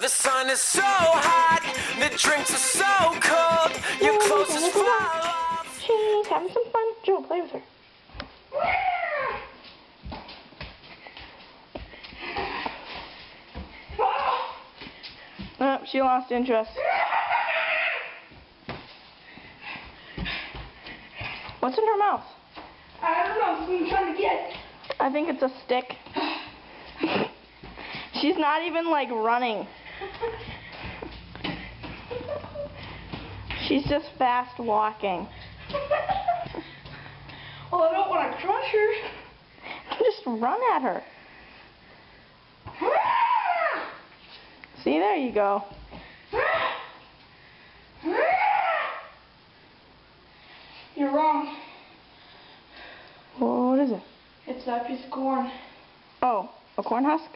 The sun is so hot, the drinks are so cold, your clothes just fall off. She's having some fun. Joe, play with her. Oh, she lost interest. What's in her mouth? I don't know, what I'm trying to get. I think it's a stick. She's not even like running. She's just fast walking. Well, I don't want to crush her. Just run at her. See, there you go. You're wrong. What is it? It's that piece of corn. Oh, a corn husk?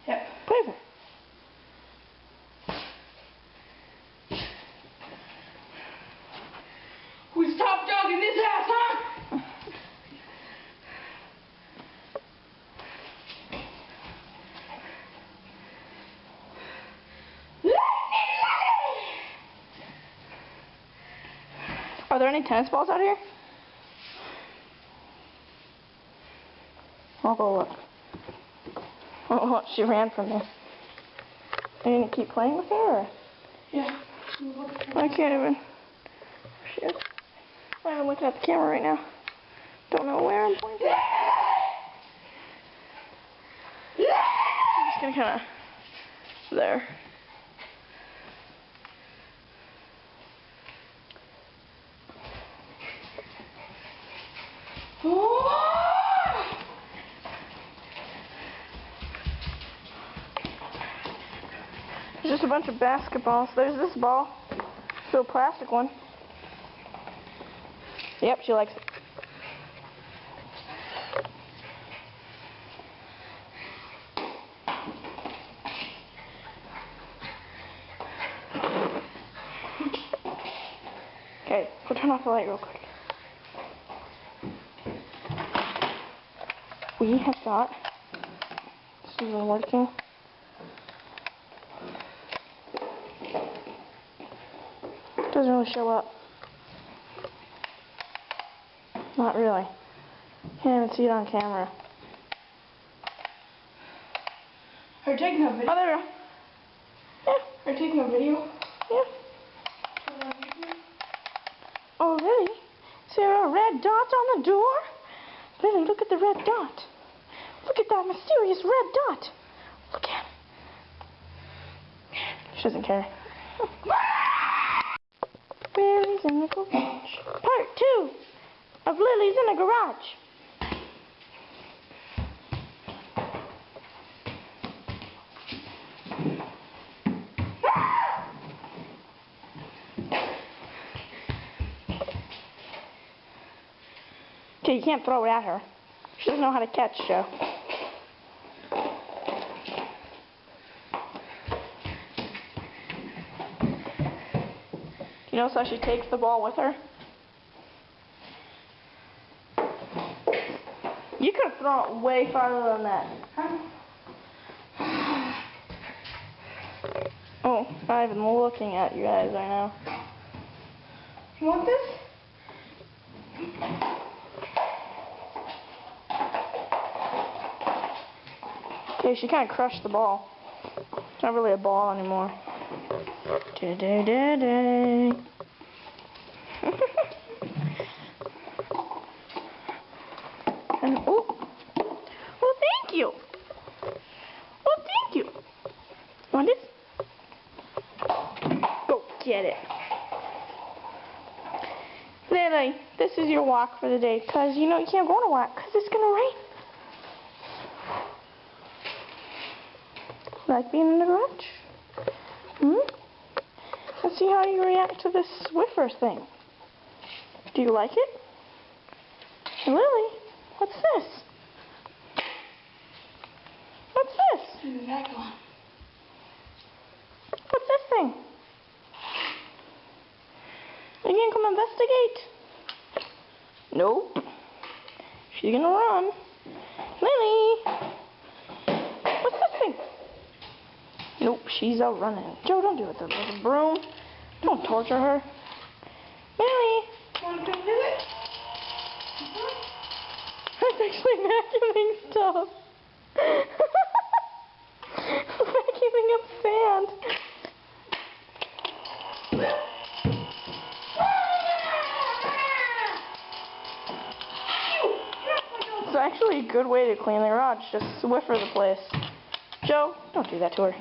Yep. Play with it. Who's top dog in this house, huh? Are there any tennis balls out here? I'll go look. Oh, she ran from me. Are you gonna keep playing with her? Or? Yeah. I can't even. She is. I'm looking at the camera right now. Don't know where I'm pointing. I'm just gonna kind of there. There's just a bunch of basketballs. There's this ball. It's a plastic one. Yep, she likes it. Okay, go turn off the light real quick. We have got, this isn't working. Doesn't really show up. Not really. Can't even see it on camera. Are you taking a video? Oh, there we go. Yeah. Are you taking a video? Yeah. Oh, Lily, is there a red dot on the door? Lily, look at the red dot. Look at that mysterious red dot. Look at it. She doesn't care. Lily's in the garage. Part 2 of Lily's in the garage. Okay, you can't throw it at her. She doesn't know how to catch, Joe. You notice how she takes the ball with her? You could have thrown it way farther than that. Oh, I'm not even looking at you guys right now. You want this? Okay, she kind of crushed the ball. It's not really a ball anymore. Da-da-da-da. And, oh, well, thank you. Well, thank you. Want this? Go get it. Lily, this is your walk for the day, because you know you can't go on a walk because it's going to rain. Like being in the garage? Let's see how you react to this Swiffer thing. Do you like it? Lily, what's this? What's this? What's this thing? Are you gonna come investigate? Nope. She's gonna run. Lily! What's this thing? Nope, she she's out running. Joe, don't do it with a broom. Don't torture her. Millie! Want to come visit? I'm actually vacuuming stuff. Vacuuming up sand. It's actually a good way to clean the garage. Just Swiffer the place. Joe, don't do that to her.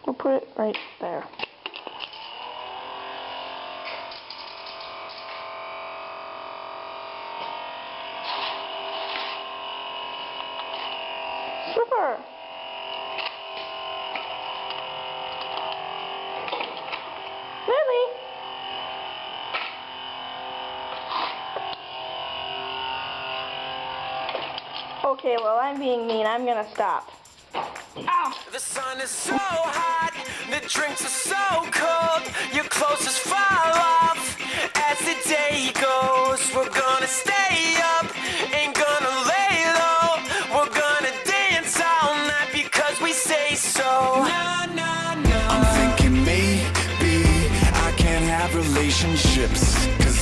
We'll put it right there. Swiffer! Lily! Okay, well, I'm being mean. I'm gonna stop. Ow! The sun is so hot, the drinks are so cold, your clothes just fall off as the day goes. We're gonna stay up, ain't gonna lay low. We're gonna dance all night because we say so. No, no, no. I'm thinking maybe I can't have relationships, 'cause